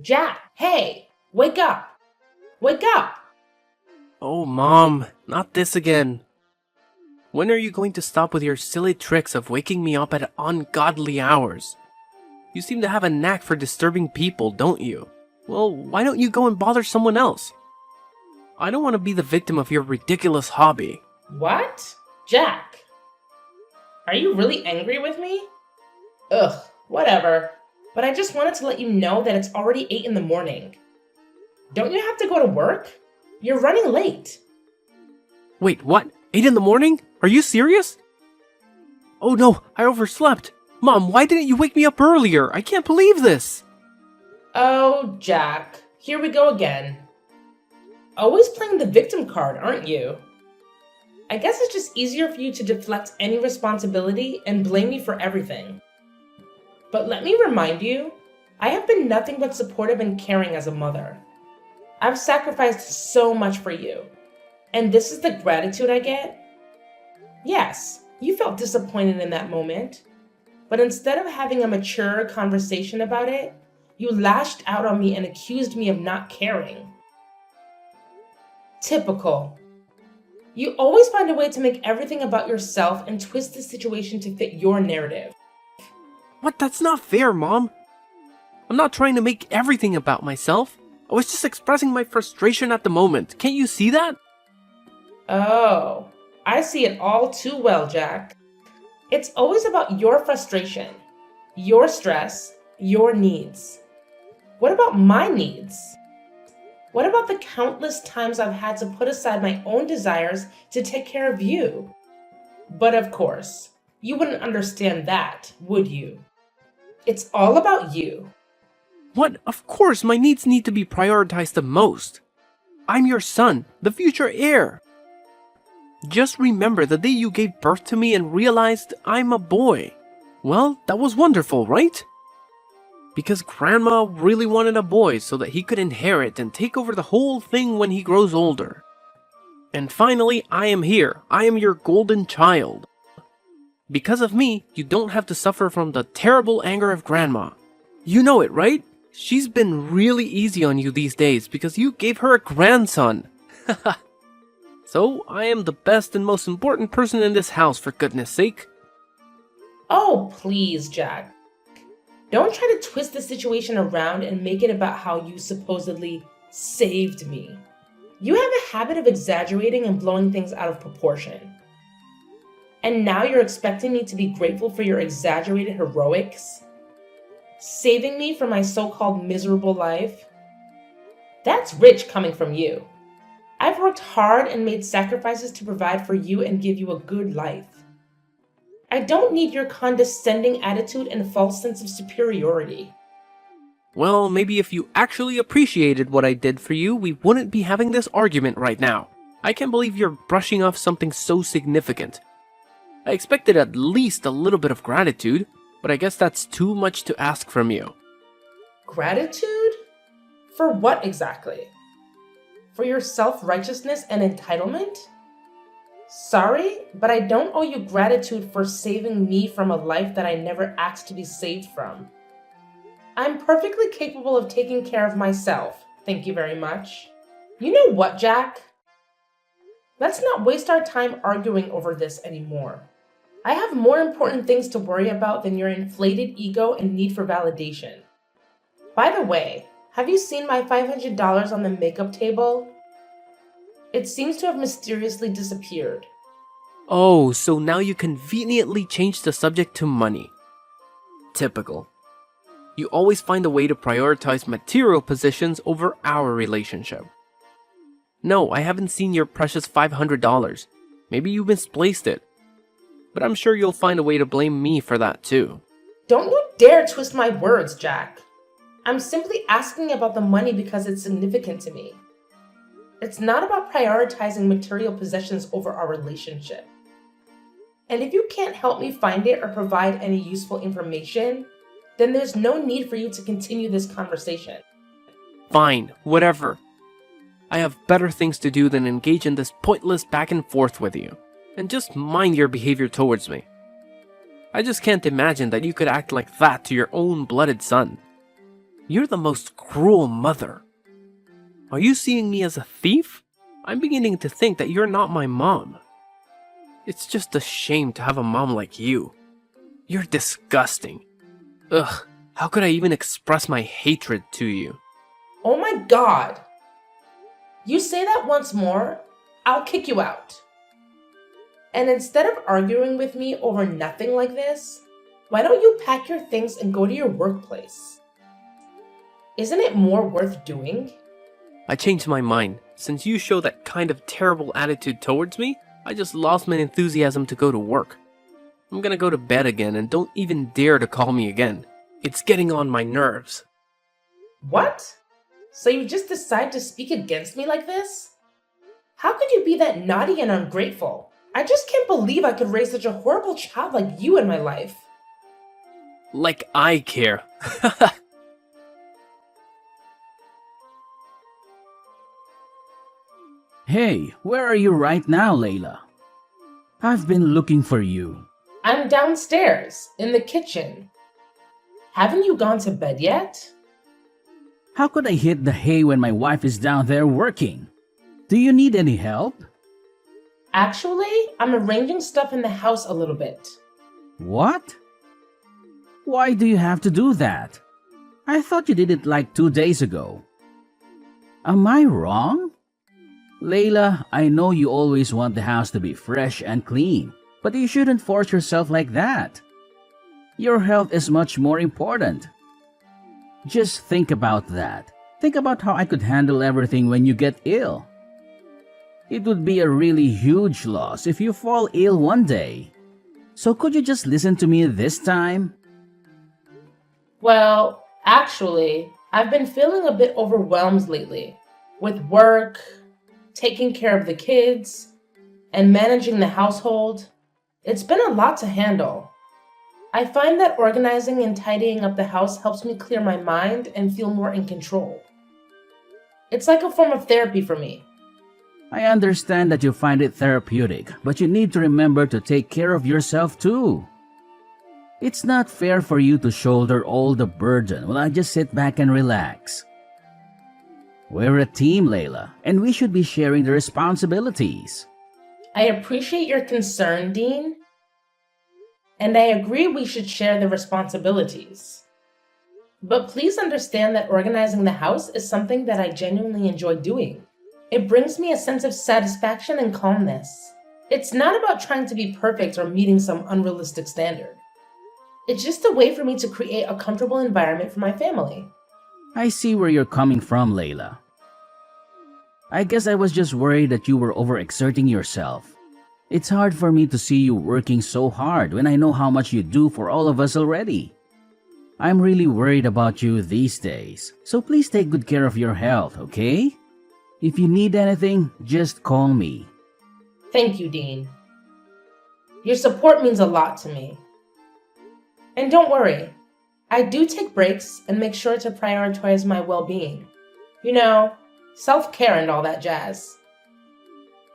Jack, hey, wake up! Wake up! Oh, Mom, not this again. When are you going to stop with your silly tricks of waking me up at ungodly hours? You seem to have a knack for disturbing people, don't you? Well, why don't you go and bother someone else? I don't want to be the victim of your ridiculous hobby. What? Jack, are you really angry with me? Ugh, whatever. But I just wanted to let you know that it's already 8 in the morning. Don't you have to go to work? You're running late. Wait, what? 8 in the morning? Are you serious? Oh no, I overslept. Mom, why didn't you wake me up earlier? I can't believe this. Oh, Jack, here we go again. Always playing the victim card, aren't you? I guess it's just easier for you to deflect any responsibility and blame me for everything. But let me remind you, I have been nothing but supportive and caring as a mother. I've sacrificed so much for you. And this is the gratitude I get? Yes, you felt disappointed in that moment. But instead of having a mature conversation about it, you lashed out on me and accused me of not caring. Typical. You always find a way to make everything about yourself and twist the situation to fit your narrative. What? That's not fair, Mom. I'm not trying to make everything about myself. I was just expressing my frustration at the moment. Can't you see that? Oh, I see it all too well, Jack. It's always about your frustration, your stress, your needs. What about my needs? What about the countless times I've had to put aside my own desires to take care of you? But of course, you wouldn't understand that, would you? It's all about you. What? Of course, my needs need to be prioritized the most. I'm your son, the future heir. Just remember the day you gave birth to me and realized I'm a boy. Well, that was wonderful, right? Because Grandma really wanted a boy so that he could inherit and take over the whole thing when he grows older. And finally, I am here. I am your golden child. Because of me, you don't have to suffer from the terrible anger of Grandma. You know it, right? She's been really easy on you these days because you gave her a grandson. So, I am the best and most important person in this house, for goodness sake. Oh, please, Jack. Don't try to twist the situation around and make it about how you supposedly saved me. You have a habit of exaggerating and blowing things out of proportion. And now you're expecting me to be grateful for your exaggerated heroics? Saving me from my so-called miserable life? That's rich coming from you. I've worked hard and made sacrifices to provide for you and give you a good life. I don't need your condescending attitude and false sense of superiority. Well, maybe if you actually appreciated what I did for you, we wouldn't be having this argument right now. I can't believe you're brushing off something so significant. I expected at least a little bit of gratitude, but I guess that's too much to ask from you. Gratitude? For what exactly? For your self-righteousness and entitlement? Sorry, but I don't owe you gratitude for saving me from a life that I never asked to be saved from. I'm perfectly capable of taking care of myself, thank you very much. You know what, Jack? Let's not waste our time arguing over this anymore. I have more important things to worry about than your inflated ego and need for validation. By the way, have you seen my $500 on the makeup table? It seems to have mysteriously disappeared. Oh, so now you conveniently changed the subject to money. Typical. You always find a way to prioritize material possessions over our relationship. No, I haven't seen your precious $500. Maybe you misplaced it. But I'm sure you'll find a way to blame me for that too. Don't you dare twist my words, Jack. I'm simply asking about the money because it's significant to me. It's not about prioritizing material possessions over our relationship. And if you can't help me find it or provide any useful information, then there's no need for you to continue this conversation. Fine, whatever. I have better things to do than engage in this pointless back and forth with you. And just mind your behavior towards me. I just can't imagine that you could act like that to your own blooded son. You're the most cruel mother. Are you seeing me as a thief? I'm beginning to think that you're not my mom. It's just a shame to have a mom like you. You're disgusting. Ugh, how could I even express my hatred to you? Oh my god! You say that once more, I'll kick you out. And instead of arguing with me over nothing like this, why don't you pack your things and go to your workplace? Isn't it more worth doing? I changed my mind. Since you show that kind of terrible attitude towards me, I just lost my enthusiasm to go to work. I'm gonna go to bed again and don't even dare to call me again. It's getting on my nerves. What? So you just decide to speak against me like this? How could you be that naughty and ungrateful? I just can't believe I could raise such a horrible child like you in my life. Like I care. Hey, where are you right now, Layla? I've been looking for you. I'm downstairs, in the kitchen. Haven't you gone to bed yet? How could I hit the hay when my wife is down there working? Do you need any help? Actually, I'm arranging stuff in the house a little bit. What? Why do you have to do that? I thought you did it like 2 days ago. Am I wrong? Layla, I know you always want the house to be fresh and clean, but you shouldn't force yourself like that. Your health is much more important. Just think about that. Think about how I could handle everything when you get ill. It would be a really huge loss if you fall ill one day. So could you just listen to me this time? Well, actually, I've been feeling a bit overwhelmed lately with work, taking care of the kids, and managing the household. It's been a lot to handle. I find that organizing and tidying up the house helps me clear my mind and feel more in control. It's like a form of therapy for me. I understand that you find it therapeutic, but you need to remember to take care of yourself too. It's not fair for you to shoulder all the burden while I just sit back and relax. We're a team, Layla, and we should be sharing the responsibilities. I appreciate your concern, Dean, and I agree we should share the responsibilities. But please understand that organizing the house is something that I genuinely enjoy doing. It brings me a sense of satisfaction and calmness. It's not about trying to be perfect or meeting some unrealistic standard. It's just a way for me to create a comfortable environment for my family. I see where you're coming from, Layla. I guess I was just worried that you were overexerting yourself. It's hard for me to see you working so hard when I know how much you do for all of us already. I'm really worried about you these days, so please take good care of your health, okay? If you need anything, just call me. Thank you, Dean. Your support means a lot to me. And don't worry, I do take breaks and make sure to prioritize my well-being. You know, self-care and all that jazz.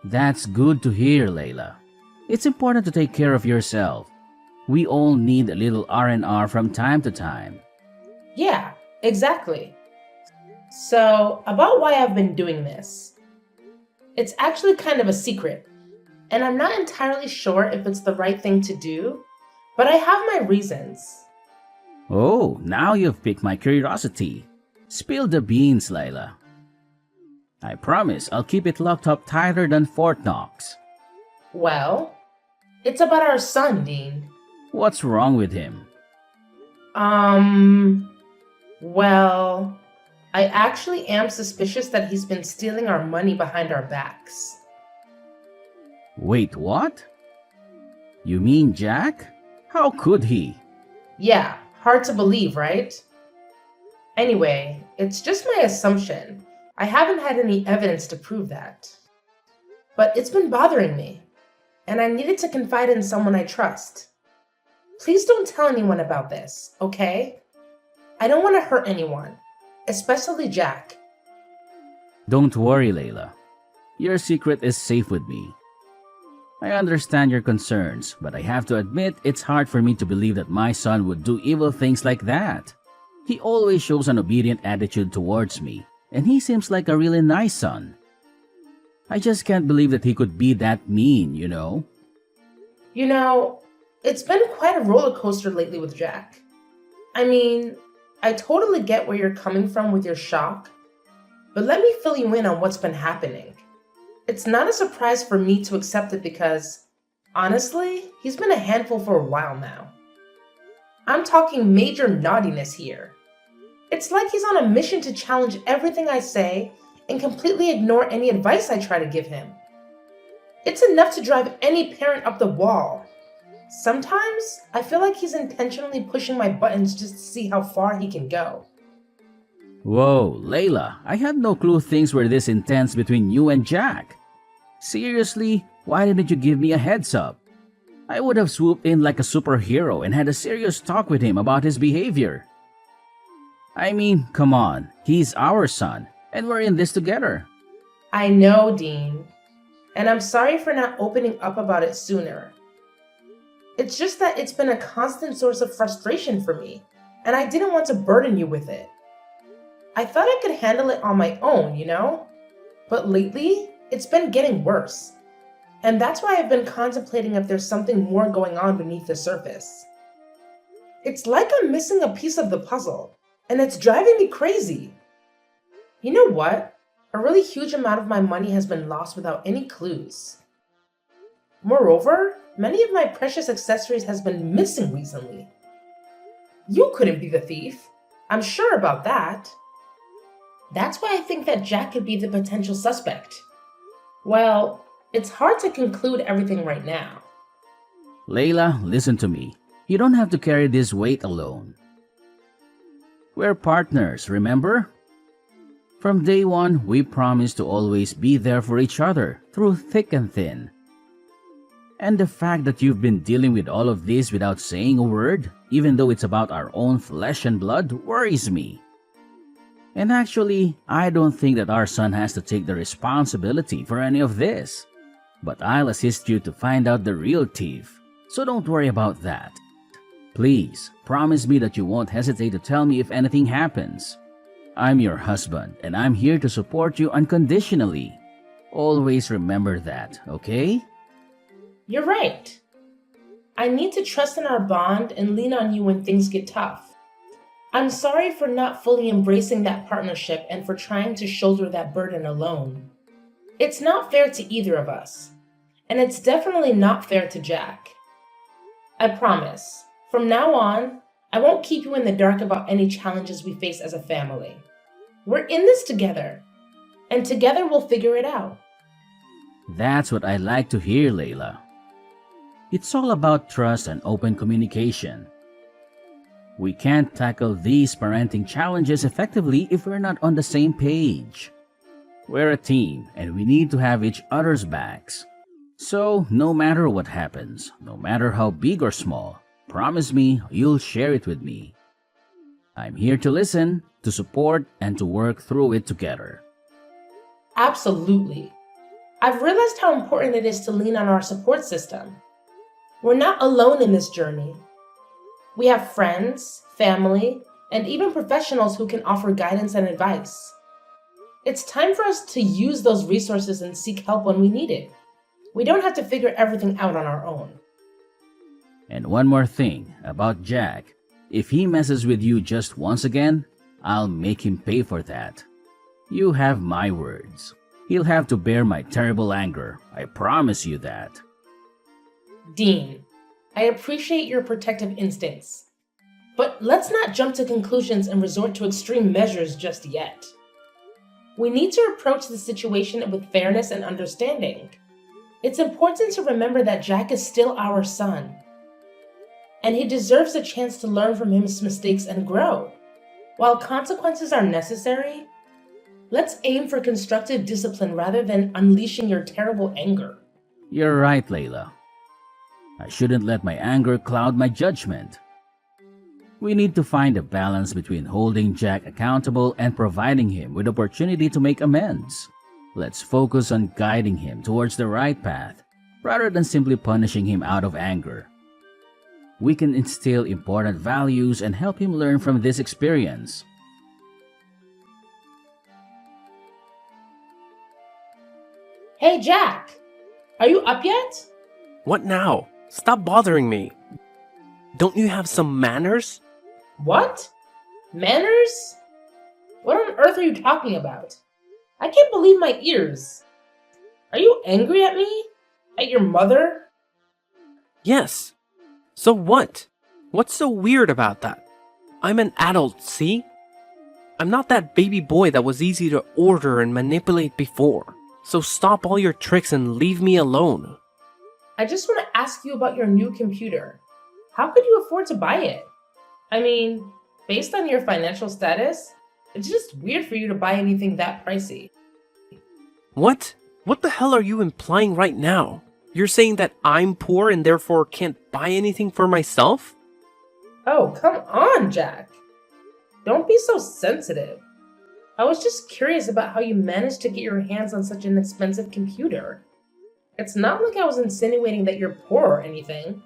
That's good to hear, Layla. It's important to take care of yourself. We all need a little R&R from time to time. Yeah, exactly. So, about why I've been doing this. It's actually kind of a secret, and I'm not entirely sure if it's the right thing to do, but I have my reasons. Oh, now you've piqued my curiosity. Spill the beans, Layla. I promise I'll keep it locked up tighter than Fort Knox. Well, it's about our son, Dean. What's wrong with him? Well, I actually am suspicious that he's been stealing our money behind our backs. Wait, what? You mean Jack? How could he? Yeah, hard to believe, right? Anyway, it's just my assumption. I haven't had any evidence to prove that. But it's been bothering me, and I needed to confide in someone I trust. Please don't tell anyone about this, okay? I don't want to hurt anyone, especially Jack. Don't worry, Layla. Your secret is safe with me. I understand your concerns, but I have to admit it's hard for me to believe that my son would do evil things like that. He always shows an obedient attitude towards me, and he seems like a really nice son. I just can't believe that he could be that mean, you know? You know, it's been quite a roller coaster lately with Jack. I mean, I totally get where you're coming from with your shock, but let me fill you in on what's been happening. It's not a surprise for me to accept it because, honestly, he's been a handful for a while now. I'm talking major naughtiness here. It's like he's on a mission to challenge everything I say and completely ignore any advice I try to give him. It's enough to drive any parent up the wall. Sometimes, I feel like he's intentionally pushing my buttons just to see how far he can go. Whoa, Layla, I had no clue things were this intense between you and Jack. Seriously, why didn't you give me a heads up? I would have swooped in like a superhero and had a serious talk with him about his behavior. I mean, come on, he's our son, and we're in this together. I know, Dean, and I'm sorry for not opening up about it sooner. It's just that it's been a constant source of frustration for me, and I didn't want to burden you with it. I thought I could handle it on my own, you know? But lately, it's been getting worse. And that's why I've been contemplating if there's something more going on beneath the surface. It's like I'm missing a piece of the puzzle, and it's driving me crazy. You know what? A really huge amount of my money has been lost without any clues. Moreover, many of my precious accessories has been missing recently. You couldn't be the thief. I'm sure about that. That's why I think that Jack could be the potential suspect. Well, it's hard to conclude everything right now. Layla, listen to me. You don't have to carry this weight alone. We're partners, remember? From day one, we promised to always be there for each other, through thick and thin. And the fact that you've been dealing with all of this without saying a word, even though it's about our own flesh and blood, worries me. And actually, I don't think that our son has to take the responsibility for any of this. But I'll assist you to find out the real thief, so don't worry about that. Please, promise me that you won't hesitate to tell me if anything happens. I'm your husband, and I'm here to support you unconditionally. Always remember that, okay? You're right. I need to trust in our bond and lean on you when things get tough. I'm sorry for not fully embracing that partnership and for trying to shoulder that burden alone. It's not fair to either of us, and it's definitely not fair to Jack. I promise, from now on, I won't keep you in the dark about any challenges we face as a family. We're in this together, and together we'll figure it out. That's what I like to hear, Layla. It's all about trust and open communication. We can't tackle these parenting challenges effectively if we're not on the same page. We're a team, and we need to have each other's backs. So, no matter what happens, no matter how big or small, promise me you'll share it with me. I'm here to listen, to support, and to work through it together. Absolutely. I've realized how important it is to lean on our support system. We're not alone in this journey. We have friends, family, and even professionals who can offer guidance and advice. It's time for us to use those resources and seek help when we need it. We don't have to figure everything out on our own. And one more thing about Jack. If he messes with you just once again, I'll make him pay for that. You have my words. He'll have to bear my terrible anger. I promise you that. Dean, I appreciate your protective instincts, but let's not jump to conclusions and resort to extreme measures just yet. We need to approach the situation with fairness and understanding. It's important to remember that Jack is still our son, and he deserves a chance to learn from his mistakes and grow. While consequences are necessary, let's aim for constructive discipline rather than unleashing your terrible anger. You're right, Layla. I shouldn't let my anger cloud my judgment. We need to find a balance between holding Jack accountable and providing him with opportunity to make amends. Let's focus on guiding him towards the right path, rather than simply punishing him out of anger. We can instill important values and help him learn from this experience. Hey, Jack! Are you up yet? What now? Stop bothering me. Don't you have some manners? What? Manners? What on earth are you talking about? I can't believe my ears. Are you angry at me? At your mother? Yes. So what? What's so weird about that? I'm an adult, see? I'm not that baby boy that was easy to order and manipulate before. So stop all your tricks and leave me alone. I just want to ask you about your new computer. How could you afford to buy it? I mean, based on your financial status, it's just weird for you to buy anything that pricey. What? What the hell are you implying right now? You're saying that I'm poor and therefore can't buy anything for myself? Oh, come on, Jack. Don't be so sensitive. I was just curious about how you managed to get your hands on such an expensive computer. It's not like I was insinuating that you're poor or anything.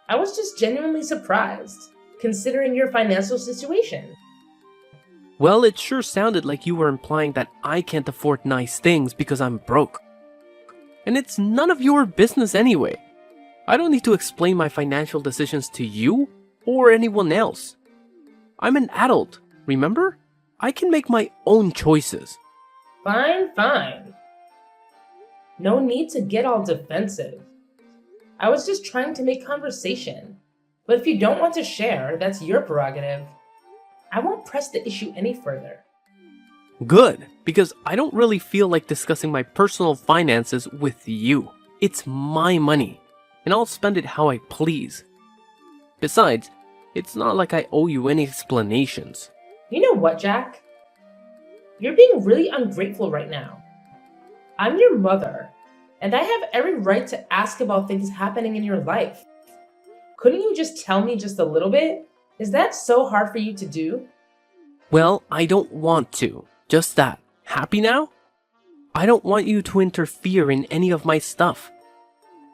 I was just genuinely surprised, considering your financial situation. Well, it sure sounded like you were implying that I can't afford nice things because I'm broke. And it's none of your business anyway. I don't need to explain my financial decisions to you or anyone else. I'm an adult, remember? I can make my own choices. Fine. No need to get all defensive. I was just trying to make conversation. But if you don't want to share, that's your prerogative. I won't press the issue any further. Good, because I don't really feel like discussing my personal finances with you. It's my money, and I'll spend it how I please. Besides, it's not like I owe you any explanations. You know what, Jack? You're being really ungrateful right now. I'm your mother, and I have every right to ask about things happening in your life. Couldn't you just tell me just a little bit? Is that so hard for you to do? Well, I don't want to. Just that. Happy now? I don't want you to interfere in any of my stuff.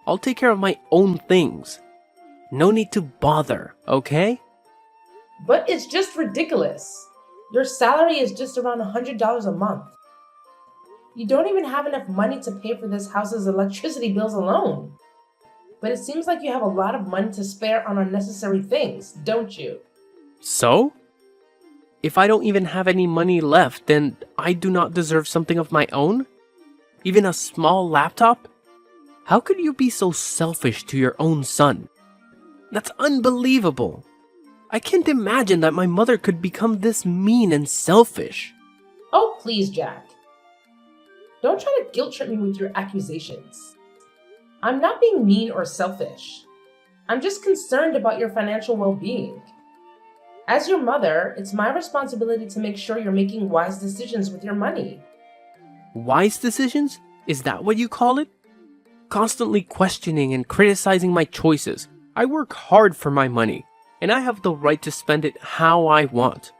I'll take care of my own things. No need to bother, okay? But it's just ridiculous. Your salary is just around $100 a month. You don't even have enough money to pay for this house's electricity bills alone. But it seems like you have a lot of money to spare on unnecessary things, don't you? So? If I don't even have any money left, then I do not deserve something of my own? Even a small laptop? How could you be so selfish to your own son? That's unbelievable. I can't imagine that my mother could become this mean and selfish. Oh, please, Jack. Don't try to guilt trip me with your accusations. I'm not being mean or selfish. I'm just concerned about your financial well-being. As your mother, it's my responsibility to make sure you're making wise decisions with your money. Wise decisions? Is that what you call it? Constantly questioning and criticizing my choices. I work hard for my money, and I have the right to spend it how I want,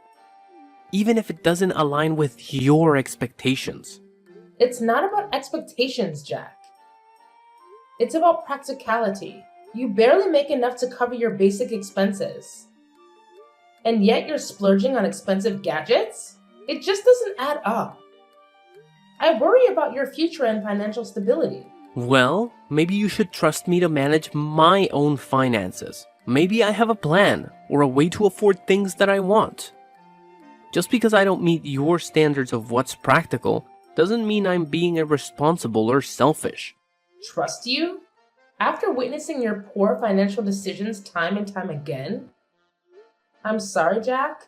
even if it doesn't align with your expectations. It's not about expectations, Jack. It's about practicality. You barely make enough to cover your basic expenses. And yet you're splurging on expensive gadgets? It just doesn't add up. I worry about your future and financial stability. Well, maybe you should trust me to manage my own finances. Maybe I have a plan or a way to afford things that I want. Just because I don't meet your standards of what's practical doesn't mean I'm being irresponsible or selfish. Trust you? After witnessing your poor financial decisions time and time again? I'm sorry, Jack,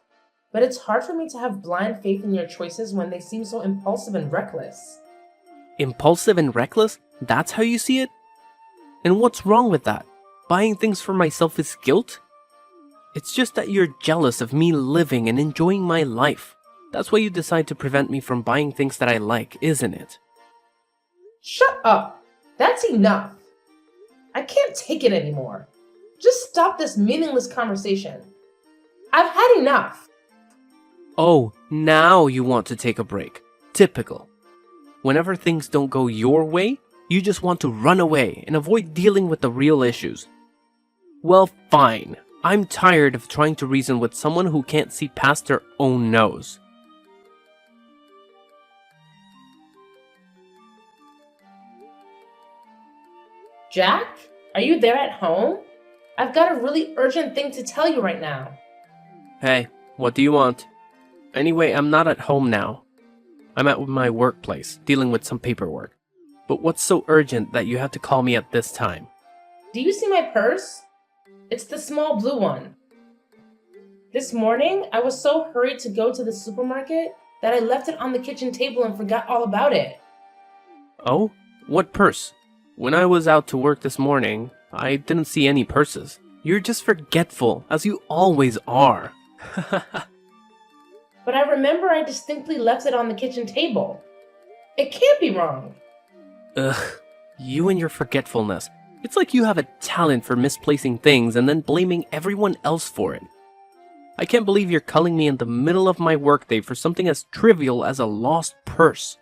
but it's hard for me to have blind faith in your choices when they seem so impulsive and reckless. Impulsive and reckless? That's how you see it? And what's wrong with that? Buying things for myself is guilt? It's just that you're jealous of me living and enjoying my life. That's why you decide to prevent me from buying things that I like, isn't it? Shut up! That's enough! I can't take it anymore. Just stop this meaningless conversation. I've had enough. Oh, now you want to take a break. Typical. Whenever things don't go your way, you just want to run away and avoid dealing with the real issues. Well, fine. I'm tired of trying to reason with someone who can't see past their own nose. Jack, are you there at home? I've got a really urgent thing to tell you right now. Hey, what do you want? Anyway, I'm not at home now. I'm at my workplace, dealing with some paperwork. But what's so urgent that you have to call me at this time? Do you see my purse? It's the small blue one. This morning, I was so hurried to go to the supermarket that I left it on the kitchen table and forgot all about it. Oh? What purse? When I was out to work this morning, I didn't see any purses. You're just forgetful, as you always are. But I remember I distinctly left it on the kitchen table. It can't be wrong. Ugh, you and your forgetfulness. It's like you have a talent for misplacing things and then blaming everyone else for it. I can't believe you're calling me in the middle of my workday for something as trivial as a lost purse.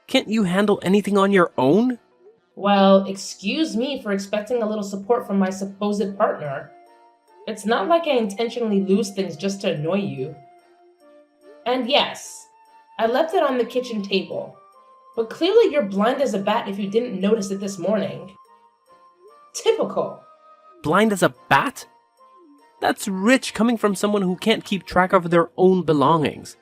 Can't you handle anything on your own? Well, excuse me for expecting a little support from my supposed partner. It's not like I intentionally lose things just to annoy you. And yes, I left it on the kitchen table. But clearly you're blind as a bat if you didn't notice it this morning. Typical. Blind as a bat? That's rich coming from someone who can't keep track of their own belongings.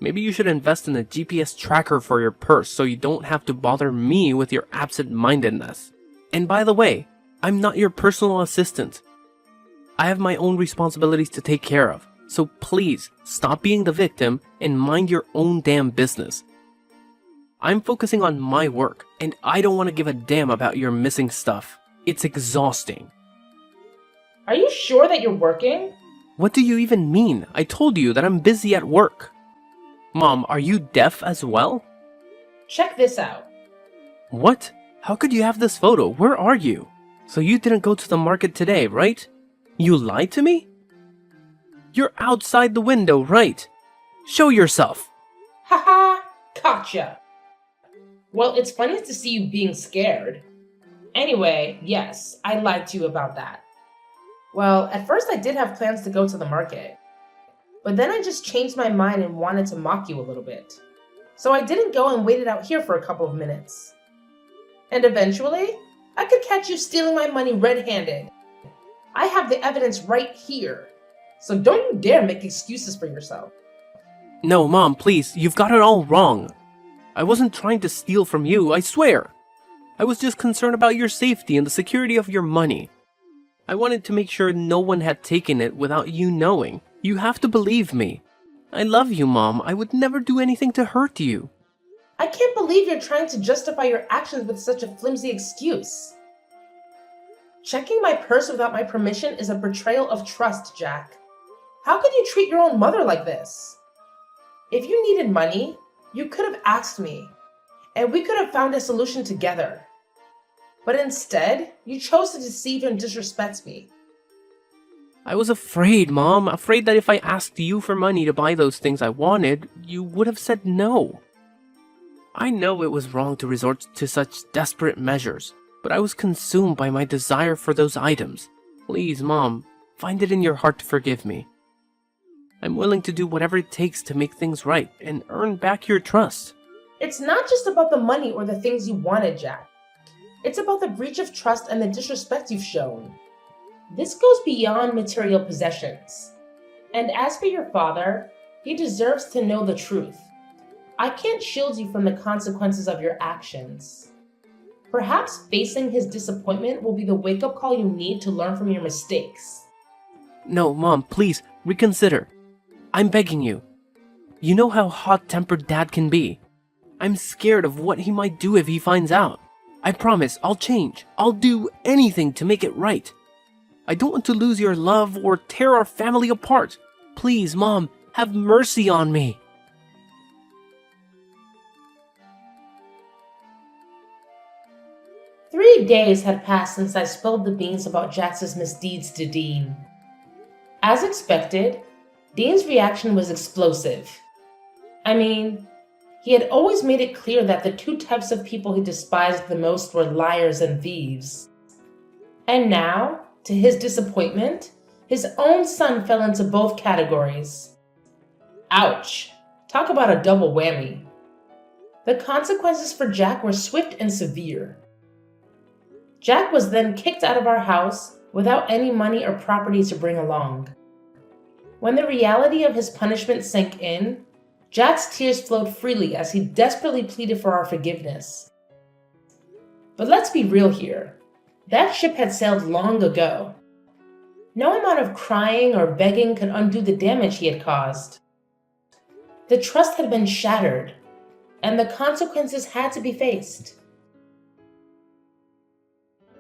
Maybe you should invest in a GPS tracker for your purse so you don't have to bother me with your absent-mindedness. And by the way, I'm not your personal assistant. I have my own responsibilities to take care of, so please stop being the victim and mind your own damn business. I'm focusing on my work, and I don't want to give a damn about your missing stuff. It's exhausting. Are you sure that you're working? What do you even mean? I told you that I'm busy at work. Mom, are you deaf as well? Check this out. What? How could you have this photo? Where are you? So you didn't go to the market today, right? You lied to me? You're outside the window, right? Show yourself. Haha, gotcha. Well, it's funny to see you being scared. Anyway, yes, I lied to you about that. Well, at first I did have plans to go to the market. But then I just changed my mind and wanted to mock you a little bit. So I didn't go and waited out here for a couple of minutes. And eventually, I could catch you stealing my money red-handed. I have the evidence right here. So don't you dare make excuses for yourself. No, Mom, please, you've got it all wrong. I wasn't trying to steal from you, I swear. I was just concerned about your safety and the security of your money. I wanted to make sure no one had taken it without you knowing. You have to believe me. I love you, Mom. I would never do anything to hurt you. I can't believe you're trying to justify your actions with such a flimsy excuse. Checking my purse without my permission is a betrayal of trust, Jack. How could you treat your own mother like this? If you needed money, you could have asked me, and we could have found a solution together. But instead, you chose to deceive and disrespect me. I was afraid, Mom. Afraid that if I asked you for money to buy those things I wanted, you would have said no. I know it was wrong to resort to such desperate measures, but I was consumed by my desire for those items. Please, Mom, find it in your heart to forgive me. I'm willing to do whatever it takes to make things right and earn back your trust. It's not just about the money or the things you wanted, Jack. It's about the breach of trust and the disrespect you've shown. This goes beyond material possessions. And as for your father, he deserves to know the truth. I can't shield you from the consequences of your actions. Perhaps facing his disappointment will be the wake-up call you need to learn from your mistakes. No, Mom, please, reconsider. I'm begging you. You know how hot-tempered Dad can be. I'm scared of what he might do if he finds out. I promise I'll change. I'll do anything to make it right. I don't want to lose your love or tear our family apart. Please, Mom, have mercy on me. "3 days had passed since I spilled the beans about Jax's misdeeds to Dean. As expected, Dean's reaction was explosive. I mean, he had always made it clear that the two types of people he despised the most were liars and thieves. And now, To his disappointment, his own son fell into both categories. Ouch! Talk about a double whammy. The consequences for Jack were swift and severe. Jack was then kicked out of our house without any money or property to bring along. When the reality of his punishment sank in, Jack's tears flowed freely as he desperately pleaded for our forgiveness. But let's be real here. That ship had sailed long ago. No amount of crying or begging could undo the damage he had caused. The trust had been shattered, and the consequences had to be faced.